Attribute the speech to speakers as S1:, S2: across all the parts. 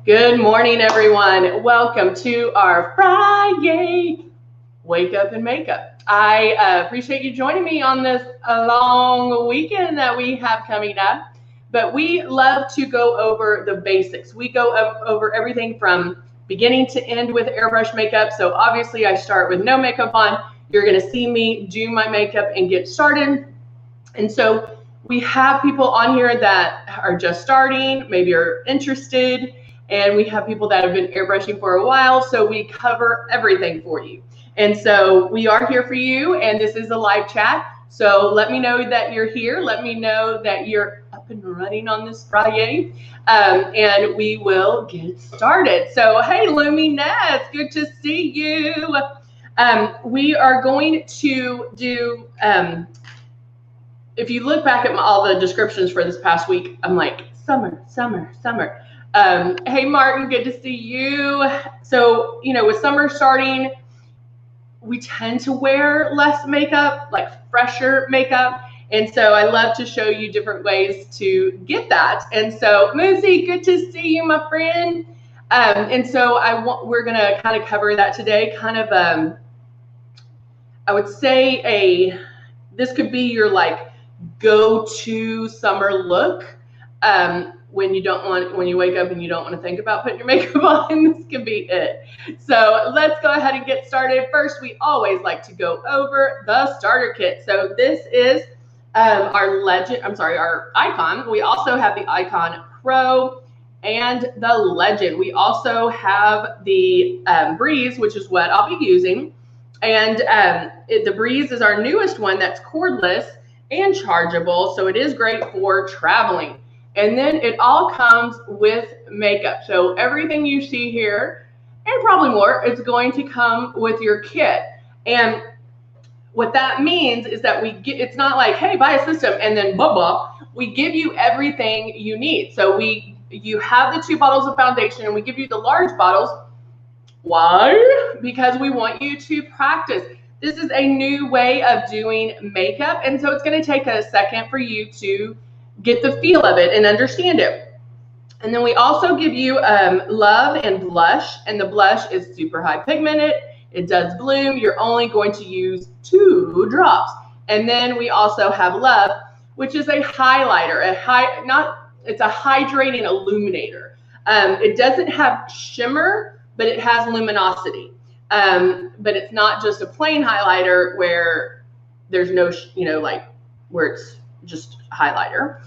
S1: Good morning, everyone. Welcome to our Friday Wake Up and Makeup. I appreciate you joining me on this long weekend that we have coming up. But we love to go over the basics. We go over everything from beginning to end with airbrush makeup. So obviously I start with no makeup on. You're going to see me do my makeup and get started. And so we have people on here that are just starting, maybe are interested, and we have people that have been airbrushing for a while, so we cover everything for you. And so we are here for you, and this is a live chat. So let me know that you're here. Let me know that you're up and running on this Friday, and we will get started. So hey, LUMINESS, good to see you. We are going to do, if you look back at all the descriptions for this past week, I'm like, summer, summer, summer. Hey, Martin, good to see you. So, with summer starting, we tend to wear less makeup, like fresher makeup. And so I love to show you different ways to get that. And so, Moosey, good to see you, my friend. And so we're going to kind of cover that today. Kind of, I would say this could be your go-to summer look. When you wake up and you don't want to think about putting your makeup on, this can be it. So let's go ahead and get started. First, we always like to go over the starter kit. So this is our Icon. We also have the Icon Pro and the Legend. We also have the Breeze, which is what I'll be using. And the Breeze is our newest one that's cordless and chargeable, so it is great for traveling. And then it all comes with makeup. So everything you see here, and probably more, it's going to come with your kit. And what that means is that it's not like, hey, buy a system and then blah, blah. We give you everything you need. So you have the 2 bottles of foundation and we give you the large bottles. Why? Because we want you to practice. This is a new way of doing makeup, and so it's going to take a second for you to get the feel of it and understand it. And then we also give you Love and Blush, and the blush is super high pigmented. It does bloom. You're only going to use 2 drops. And then we also have Love, which is a highlighter, it's a hydrating illuminator. It doesn't have shimmer, but it has luminosity. But it's not just a plain highlighter where there's no, where it's just highlighter.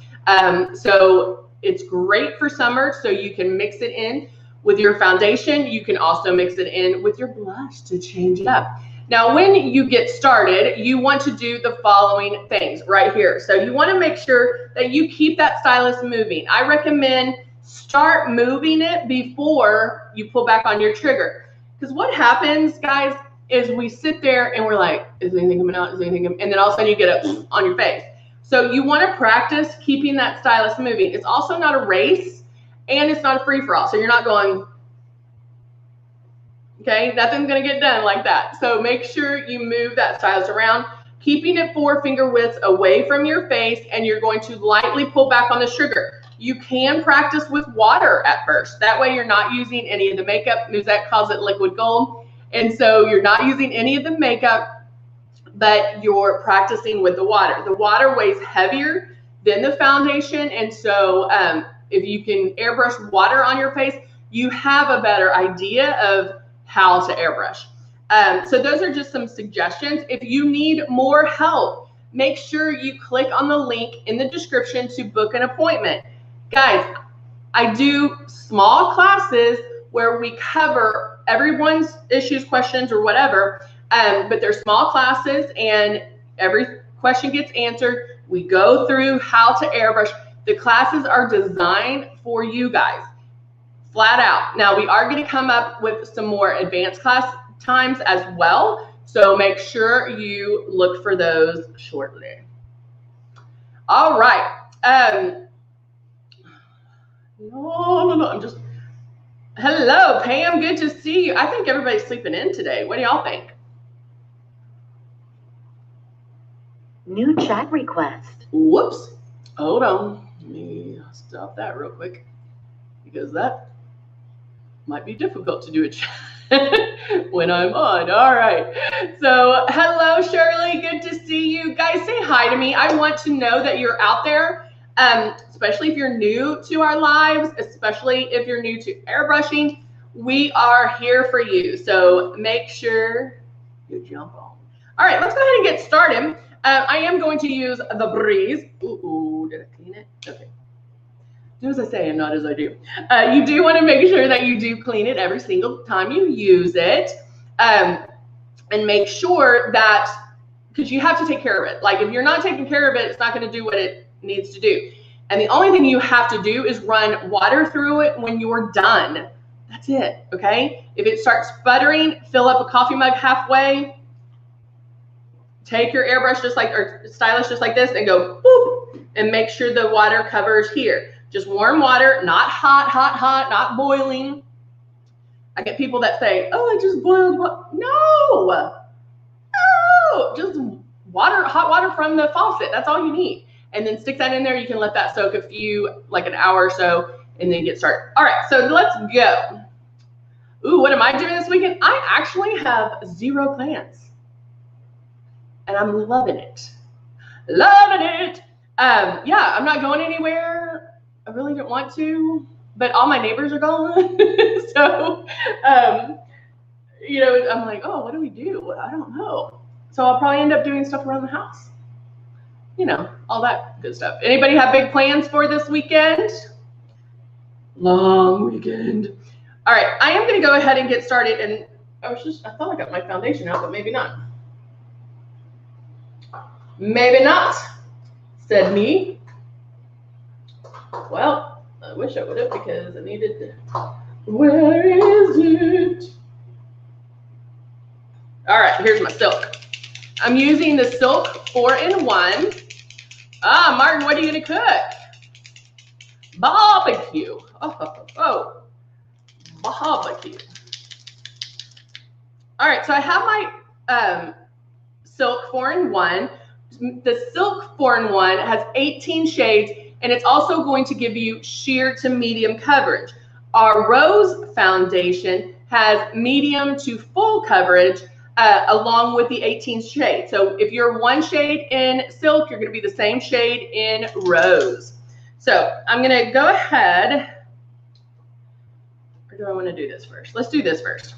S1: So it's great for summer, so you can mix it in with your foundation. You can also mix it in with your blush to change it up. Now, when you get started, you want to do the following things right here. So you want to make sure that you keep that stylus moving. I recommend start moving it before you pull back on your trigger. Because what happens, guys, is we sit there and we're like, is anything coming out? Is anything coming? And then all of a sudden you get up on your face. So you want to practice keeping that stylus moving. It's also not a race and it's not a free-for-all. So you're not going, okay, nothing's going to get done like that. So make sure you move that stylus around, keeping it 4 finger widths away from your face, and you're going to lightly pull back on the trigger. You can practice with water at first. That way you're not using any of the makeup. Musette calls it liquid gold. And so you're not using any of the makeup, but you're practicing with the water. The water weighs heavier than the foundation. And so if you can airbrush water on your face, you have a better idea of how to airbrush. So those are just some suggestions. If you need more help, make sure you click on the link in the description to book an appointment. Guys, I do small classes where we cover everyone's issues, questions, or whatever, but they're small classes and every question gets answered. We go through how to airbrush. The classes are designed for you guys, flat out. Now, we are going to come up with some more advanced class times as well, so make sure you look for those shortly. All right. Hello, Pam. Good to see you. I think everybody's sleeping in today. What do y'all think?
S2: New chat request.
S1: Whoops. Hold on. Let me stop that real quick because that Might be difficult to do a chat when I'm on. All right. So hello, Shirley. Good to see you. Guys, say hi to me. I want to know that you're out there, especially if you're new to our lives, especially if you're new to airbrushing. We are here for you. So make sure you jump on. All right, let's go ahead and get started. I am going to use the Breeze. Ooh, did I clean it? Okay. Do as I say and not as I do. You do want to make sure that you do clean it every single time you use it. And make sure that, because you have to take care of it. Like if you're not taking care of it, it's not going to do what it needs to do. And the only thing you have to do is run water through it when you're done. That's it, okay? If it starts sputtering, fill up a coffee mug halfway, take your airbrush just like, or stylus just like this and go boop, and make sure the water covers here. Just warm water, not hot, hot, hot, not boiling. I get people that say, oh, I just boiled water. No, just water, hot water from the faucet. That's all you need. And then stick that in there. You can let that soak like an hour or so, and then get started. All right, so let's go. Ooh, what am I doing this weekend? I actually have 0 plans. And I'm loving it. Loving it. Yeah, I'm not going anywhere. I really didn't want to, but all my neighbors are gone. So, you know, I'm like, oh, what do we do? I don't know. So I'll probably end up doing stuff around the house. You know, all that good stuff. Anybody have big plans for this weekend? Long weekend. All right, I am going to go ahead and get started. And I thought I got my foundation out, but maybe not. Maybe not, said me. Well, I wish I would have, because I needed to. Where is it? All right, here's my silk. I'm using the Silk 4-in-1. Ah, Martin, what are you going to cook? Barbecue. Oh, barbecue. All right, so I have my Silk 4-in-1. The Silk 4-in-1 has 18 shades, and it's also going to give you sheer to medium coverage. Our Rose foundation has medium to full coverage along with the 18 shades. So if you're 1 shade in Silk, you're going to be the same shade in Rose. So I'm going to go ahead. Or do I want to do this first? Let's do this first.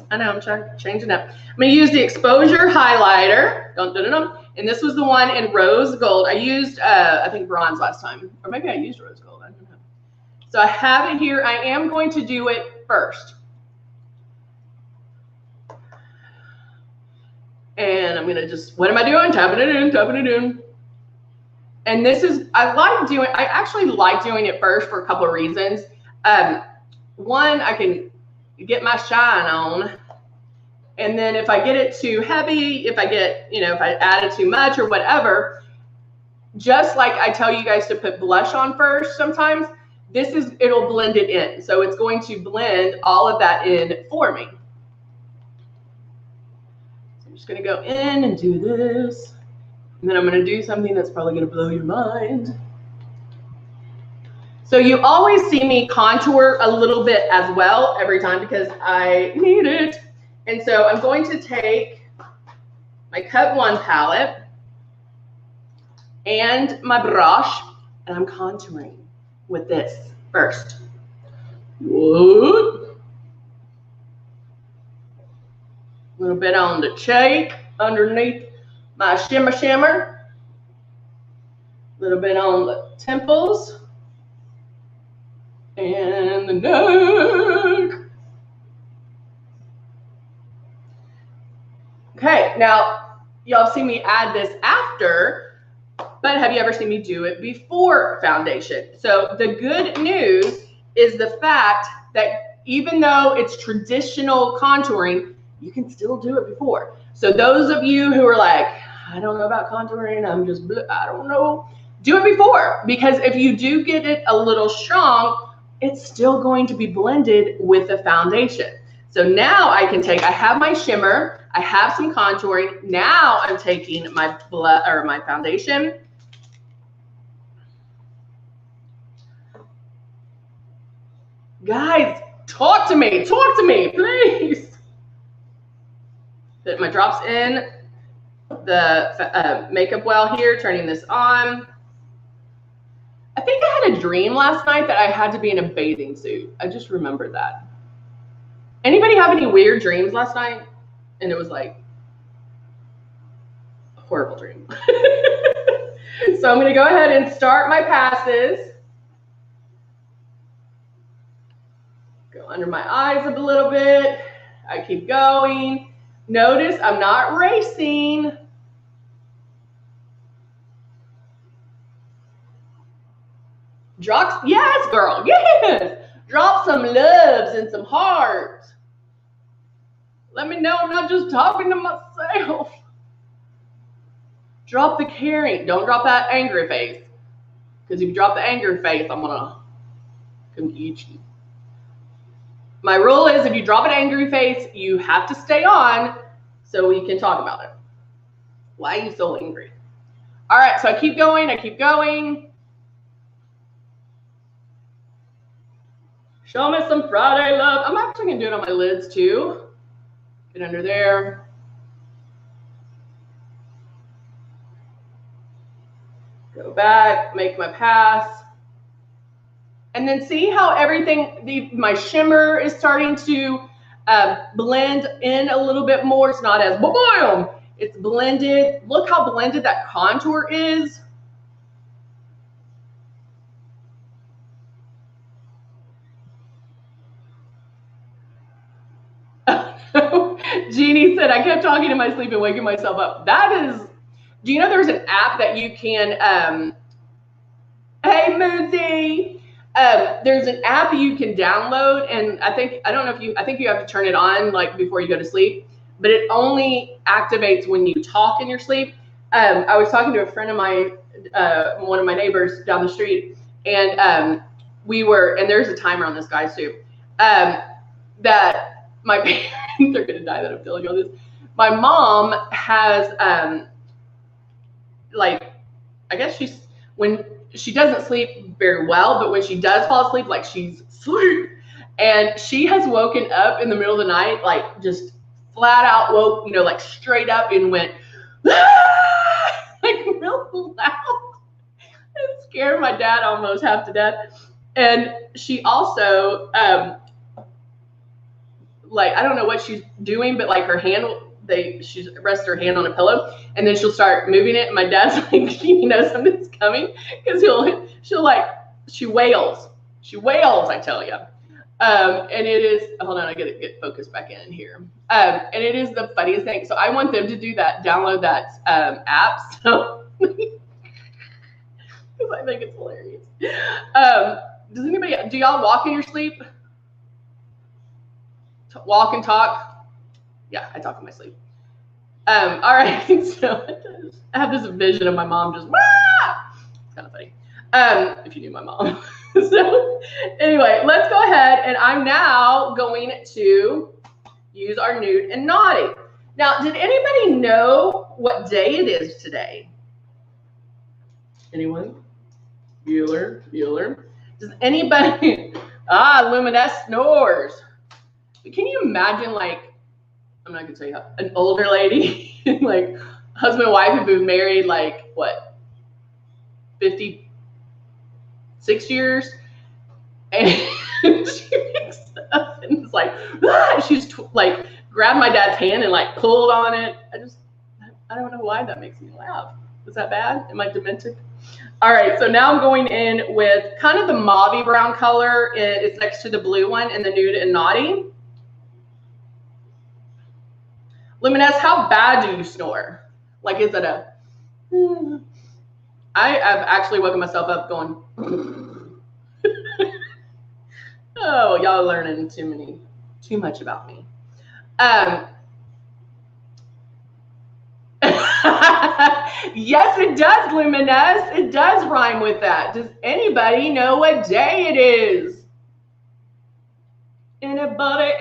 S1: I know, I'm changing up. I'm going to use the exposure highlighter. Dun, dun, dun, dun. And this was the one in rose gold. I used, I think, bronze last time. Or maybe I used rose gold. I don't know. So I have it here. I am going to do it first. And I'm going to just, what am I doing? Tapping it in, tapping it in. And this is, I actually like doing it first for a couple of reasons. One, I can get my shine on. And then if I get it too heavy, if I add it too much or whatever, just like I tell you guys to put blush on first sometimes, it'll blend it in. So it's going to blend all of that in for me. So I'm just going to go in and do this. And then I'm going to do something that's probably going to blow your mind. So you always see me contour a little bit as well every time because I need it. And so I'm going to take my Cut 1 palette and my brush, and I'm contouring with this first. Whoop. A little bit on the cheek underneath my shimmer. A little bit on the temples and the neck. Okay, now y'all see me add this after, but have you ever seen me do it before foundation? So the good news is the fact that even though it's traditional contouring, you can still do it before. So those of you who are like, I don't know about contouring, I don't know, do it before, because if you do get it a little strong, it's still going to be blended with the foundation. So now I have my shimmer, I have some contouring. Now I'm taking my foundation. Guys, Talk to me, please. Put my drops in the makeup well here, turning this on. I think I had a dream last night that I had to be in a bathing suit. I just remembered that. Anybody have any weird dreams last night? And it was like a horrible dream. So I'm gonna go ahead and start my passes. Go under my eyes a little bit. I keep going. Notice I'm not racing. Drop, yes, girl, yes. Drop some loves and some hearts. Let me know I'm not just talking to myself. Drop the caring. Don't drop that angry face. Because if you drop the angry face, I'm gonna come get you. My rule is if you drop an angry face, you have to stay on so we can talk about it. Why are you so angry? All right, so I keep going, Show me some Friday love. I'm actually gonna do it on my lids too. Get under there. Go back, make my pass. And then see how everything, my shimmer is starting to blend in a little bit more. It's not as boom, it's blended. Look how blended that contour is. Jeannie said, I kept talking in my sleep and waking myself up. That is, do you know there's an app that you can, hey Moosey, there's an app you can download, and I think you have to turn it on like before you go to sleep, but it only activates when you talk in your sleep. I was talking to a friend of mine, one of my neighbors down the street, and and there's a timer on this guy's too, that my parents, they're gonna die that I'm telling you all this. My mom has like, I guess when she doesn't sleep very well, but when she does fall asleep, like she's asleep, and she has woken up in the middle of the night, like just flat out woke, like straight up and went, ah! Like real loud. It scared my dad almost half to death. And she also, like, I don't know what she's doing, but like her hand, she rests her hand on a pillow, and then she'll start moving it. And my dad's like, something's coming, because she wails, I tell you. And it is, hold on, I gotta get focused back in here. And it is the funniest thing. So I want them to do that, download that app. So, because I think it's hilarious. Do y'all walk in your sleep? Walk and talk? Yeah, I talk in my sleep. All right, so I have this vision of my mom just, wah! It's kind of funny. If you knew my mom. So anyway, let's go ahead, and I'm now going to use our nude and naughty. Now, did anybody know what day it is today? Anyone? Bueller. Does anybody? Luminess snores. Can you imagine, like, I'm not gonna tell you how, an older lady, like husband and wife who've been married like what, 56 years, and she wakes up and it's like, she's like grabbed my dad's hand and like pulled on it. I don't know why that makes me laugh. Is that bad? Am I demented? All right, so now I'm going in with kind of the mauve brown color. It's next to the blue one in the nude and naughty. Luminess, how bad do you snore? Like, is it a, I've actually woken myself up going, oh, y'all are learning too much about me. Yes, it does, Luminous. It does rhyme with that. Does anybody know what day it is? Anybody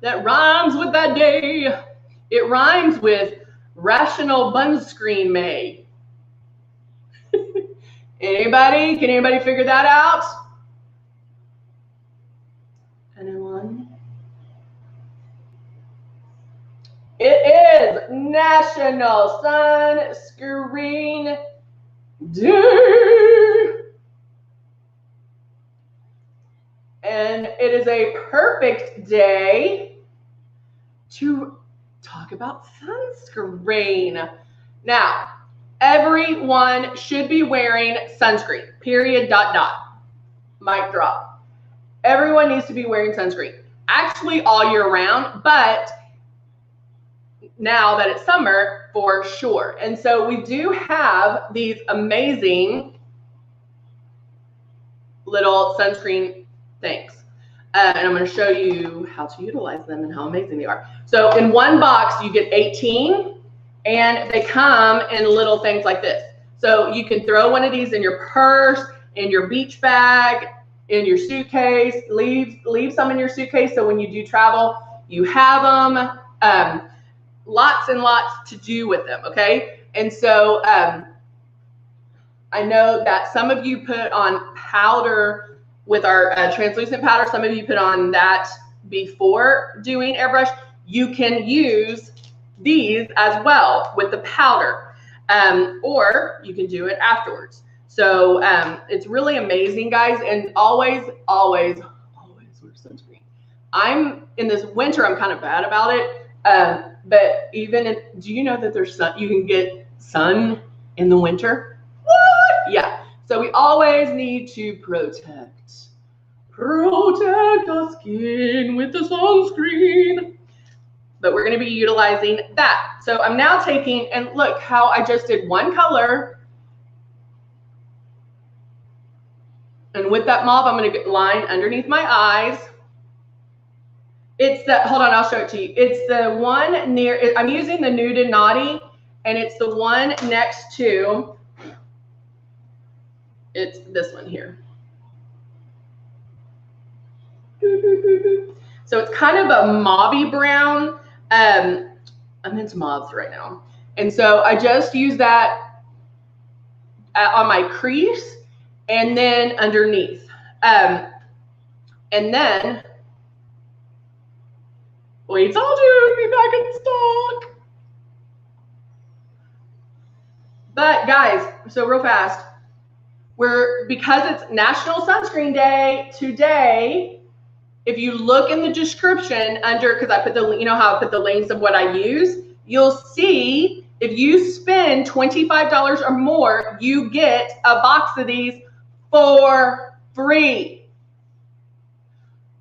S1: that rhymes with that day? It rhymes with Rational Bunscreen May. Anybody? Can anybody figure that out? National Sunscreen Day. And it is a perfect day to talk about sunscreen. Now, everyone should be wearing sunscreen, period, dot, dot. Mic drop. Everyone needs to be wearing sunscreen. Actually, all year round, but now that it's summer, for sure. And so we do have these amazing little sunscreen things. And I'm going to show you how to utilize them and how amazing they are. So in one box, you get 18, and they come in little things like this. So you can throw one of these in your purse, in your beach bag, in your suitcase. Leave some in your suitcase so when you do travel, you have them. Lots and lots to do with them, okay? And so I know that some of you put on powder with our translucent powder. Some of you put on that before doing airbrush. You can use these as well with the powder, or you can do it afterwards. So it's really amazing, guys. And always, always, always wear sunscreen. I'm in this winter, I'm kind of bad about it. But even do you know that there's sun, you can get sun in the winter? What? Yeah. So we always need to protect our skin with the sunscreen. But we're going to be utilizing that. So I'm now taking, and look how I just did one color. And with that mauve, I'm going to line underneath my eyes. It's the, hold on, I'll show it to you. It's the one near, I'm using the Nude and Naughty, and it's the one next to, it's this one here. So it's kind of a mauvey brown. I'm into mauves right now. And so I just use that on my crease and then underneath. And then, we told you it'd be back in stock. But guys, so real fast, because it's National Sunscreen Day today, if you look in the description under, because I put the, you know how I put the links of what I use, you'll see if you spend $25 or more, you get a box of these for free.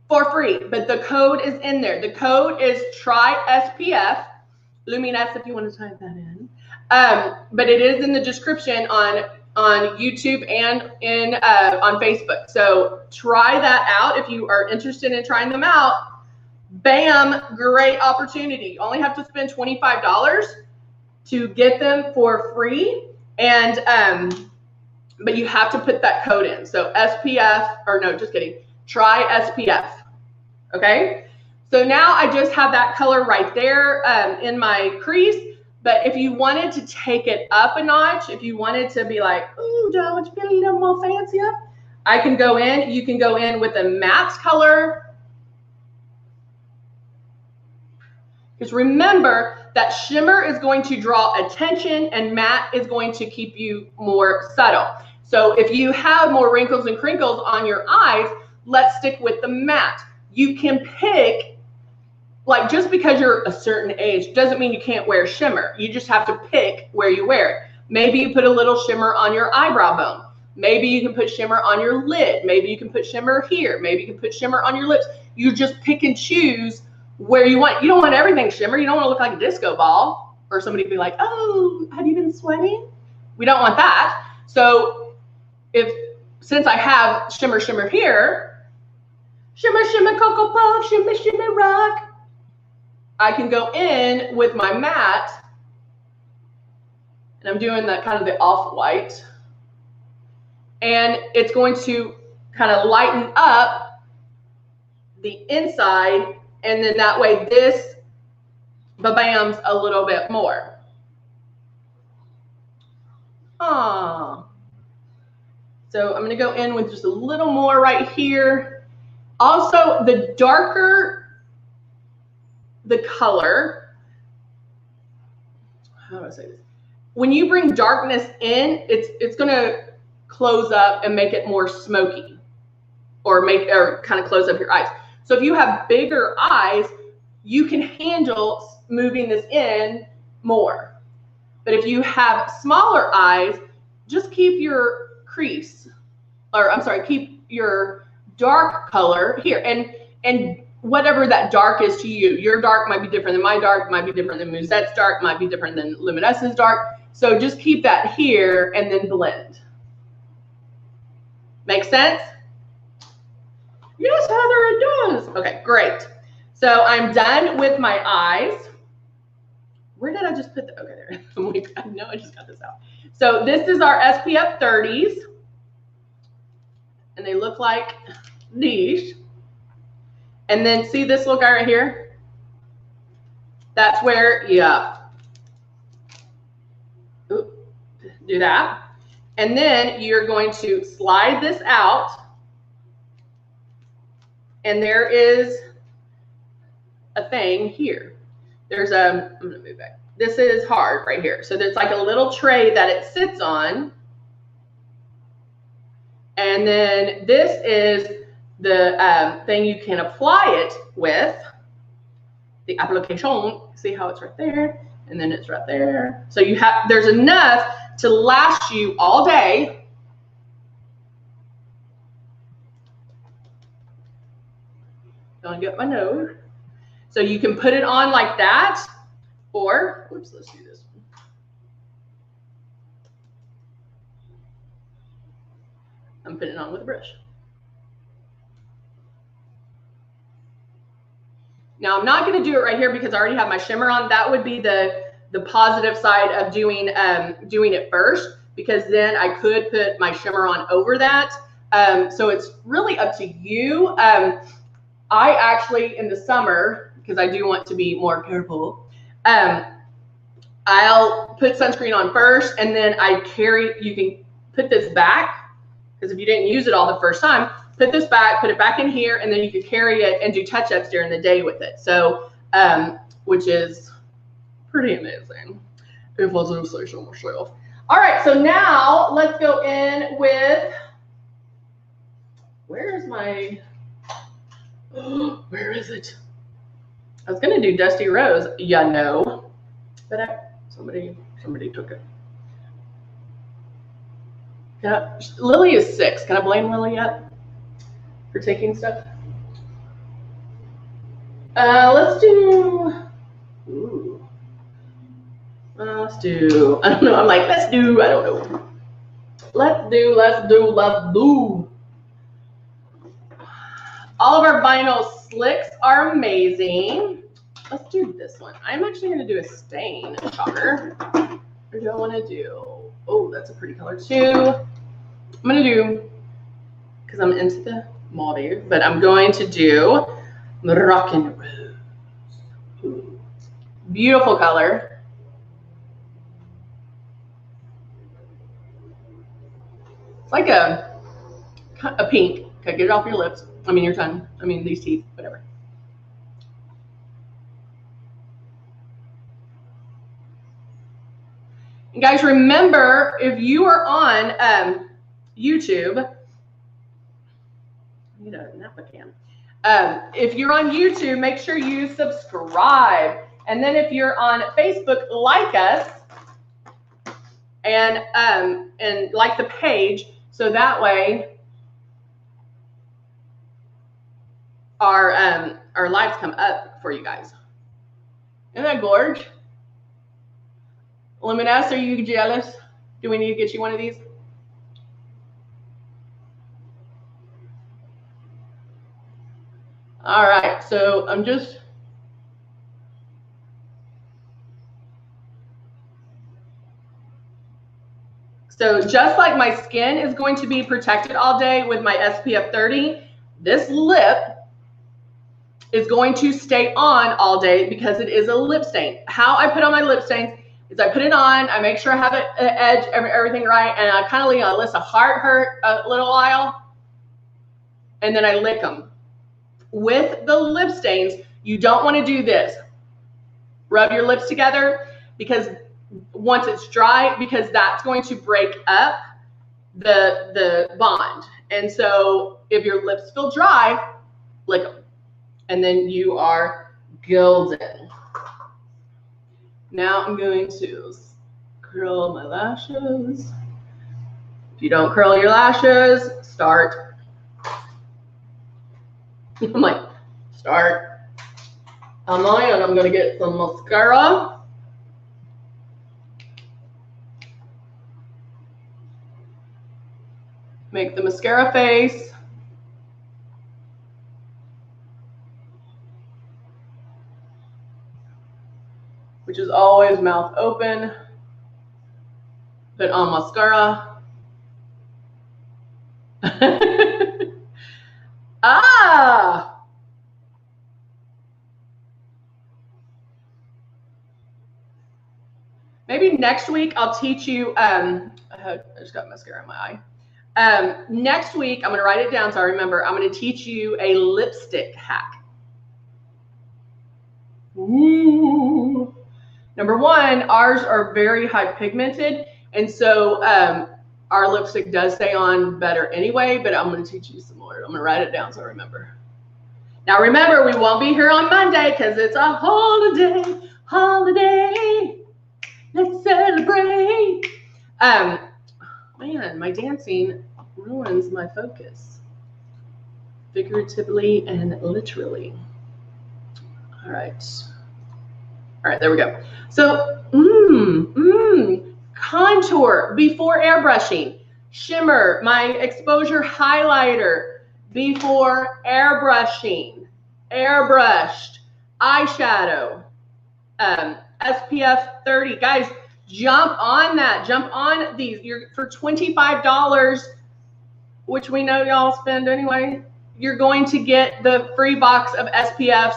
S1: For free. But the code is in there. The code is TRYSPF, LUMINESS if you want to type that in. But it is in the description on YouTube and on Facebook. So try that out if you are interested in trying them out. Bam, great opportunity. You only have to spend $25 to get them for free. And but you have to put that code in. So SPF, or no, just kidding. TRYSPF. Okay? So now I just have that color right there in my crease. But if you wanted to take it up a notch, if you wanted to be like, ooh, don't you feel a little more fancier? I can go in, you can go in with a matte color. Because remember that shimmer is going to draw attention and matte is going to keep you more subtle. So if you have more wrinkles and crinkles on your eyes, let's stick with the matte. You can pick, like, just because you're a certain age doesn't mean you can't wear shimmer. You just have to pick where you wear it. Maybe you put a little shimmer on your eyebrow bone. Maybe you can put shimmer on your lid. Maybe you can put shimmer here. Maybe you can put shimmer on your lips. You just pick and choose where you want. You don't want everything shimmer. You don't want to look like a disco ball or somebody be like, oh, have you been sweating? We don't want that. So since I have shimmer here, shimmer, shimmer, Cocoa Puff, shimmer, shimmer, rock, I can go in with my matte, and I'm doing that kind of the off-white, and it's going to kind of lighten up the inside, and then that way this ba-bams a little bit more. So I'm going to go in with just a little more right here. Also, the darker the color, how do I say this? When you bring darkness in, it's going to close up and make it more smoky, or kind of close up your eyes. So if you have bigger eyes, you can handle moving this in more. But if you have smaller eyes, just keep your crease, or I'm sorry, keep your dark color here. And whatever that dark is to you, your dark might be different than my dark, might be different than Musette's dark, might be different than Luminess's dark. So just keep that here and then blend. Make sense? Yes, Heather, it does. Okay, great. So I'm done with my eyes. Where did I just put the, okay, there. I'm like, I know I just got this out. So this is our SPF 30s. And they look like these. And then see this little guy right here? That's where, yeah. Ooh, do that. And then you're going to slide this out. And there is a thing here. There's I'm gonna move back. This is hard right here. So there's like a little tray that it sits on. And then this is the thing you can apply it with, the application. See how it's right there, and then it's right there. So you have, there's enough to last you all day. Don't get my nose. So you can put it on like that, or, oops, let's do this one. I'm putting it on with a brush. Now I'm not going to do it right here because I already have my shimmer on. That would be the positive side of doing it first, because then I could put my shimmer on over that. So it's really up to you. I actually, in the summer, because I do want to be more careful, I'll put sunscreen on first, and then you can put this back, because if you didn't use it all the first time, put this back, put it back in here, and then you could carry it and do touch-ups during the day with it. So, which is pretty amazing, if I do say so myself. All right, so now let's go in with, where is my, where is it? I was gonna do Dusty Rose, ya know, but somebody took it. Lily is 6. Can I blame Lily yet for taking stuff? Let's do, ooh. Let's do, I don't know, I'm like, let's do, I don't know. Let's do. All of our vinyl slicks are amazing. Let's do this one. I'm actually going to do a stain color. Or do I want to do, oh, that's a pretty color too. I'm going to do, because I'm into the mauve, but I'm going to do Moroccan Rose. Ooh. Beautiful color. It's like a pink. Okay, get it off your lips. I mean, your tongue. I mean, these teeth, whatever. And guys, remember, if you are on YouTube, I need a Napa can. If you're on YouTube, make sure you subscribe. And then if you're on Facebook, like us and like the page, so that way our lives come up for you guys. Isn't that gorge? Luminess, are you jealous? Do we need to get you one of these? All right, so I'm just, so just like my skin is going to be protected all day with my SPF 30, this lip is going to stay on all day because it is a lip stain. How I put on my lip stains is I put it on, I make sure I have it edge, everything right, and I kind of leave on, let the heart hurt a little while, and then I lick them. With the lip stains, you don't want to do this. Rub your lips together, because once it's dry, because that's going to break up the bond. And so if your lips feel dry, lick them. And then you are golden. Now I'm going to curl my lashes. If you don't curl your lashes, start. I'm like, start. I'm going to get some mascara. Make the mascara face. Which is always mouth open. Put on mascara. Ah! Maybe next week I'll teach you, I just got mascara in my eye. Next week, I'm going to write it down so I remember. I'm going to teach you a lipstick hack. Ooh. Number one, ours are very high pigmented, and so our lipstick does stay on better anyway, but I'm going to teach you some more. I'm going to write it down so I remember. Now remember, we won't be here on Monday because it's a holiday. Let's celebrate. Man, my dancing ruins my focus, figuratively and literally. All right, there we go. So, contour before airbrushing, shimmer, my exposure highlighter before airbrushing, airbrushed, eyeshadow, SPF 30. Guys, jump on that. Jump on these. You're for $25, which we know y'all spend anyway. You're going to get the free box of SPFs,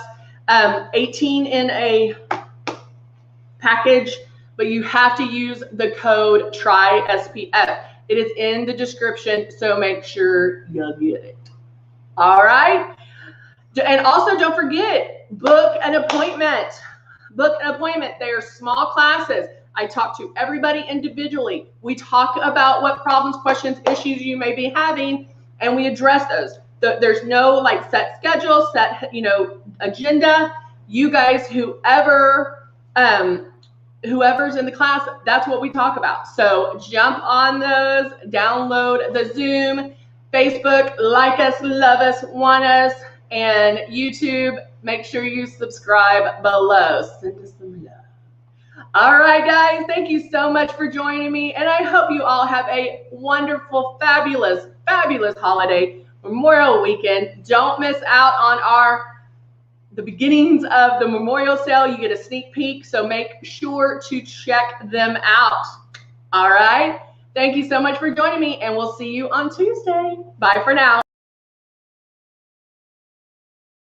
S1: 18 in a package, but you have to use the code TRYSPF. It is in the description, so make sure you get it. All right. And also don't forget, book an appointment. Book an appointment. They are small classes. I talk to everybody individually. We talk about what problems, questions, issues you may be having, and we address those. There's no like set schedule, set agenda. You guys, whoever's in the class, that's what we talk about. So jump on those, download the Zoom, Facebook, like us, love us, want us, and YouTube. Make sure you subscribe below. Send us some love. All right, guys, thank you so much for joining me, and I hope you all have a wonderful, fabulous, fabulous holiday, Memorial weekend. Don't miss out on the beginnings of the Memorial sale. You get a sneak peek, so make sure to check them out. All right, thank you so much for joining me, and we'll see you on Tuesday. Bye for now.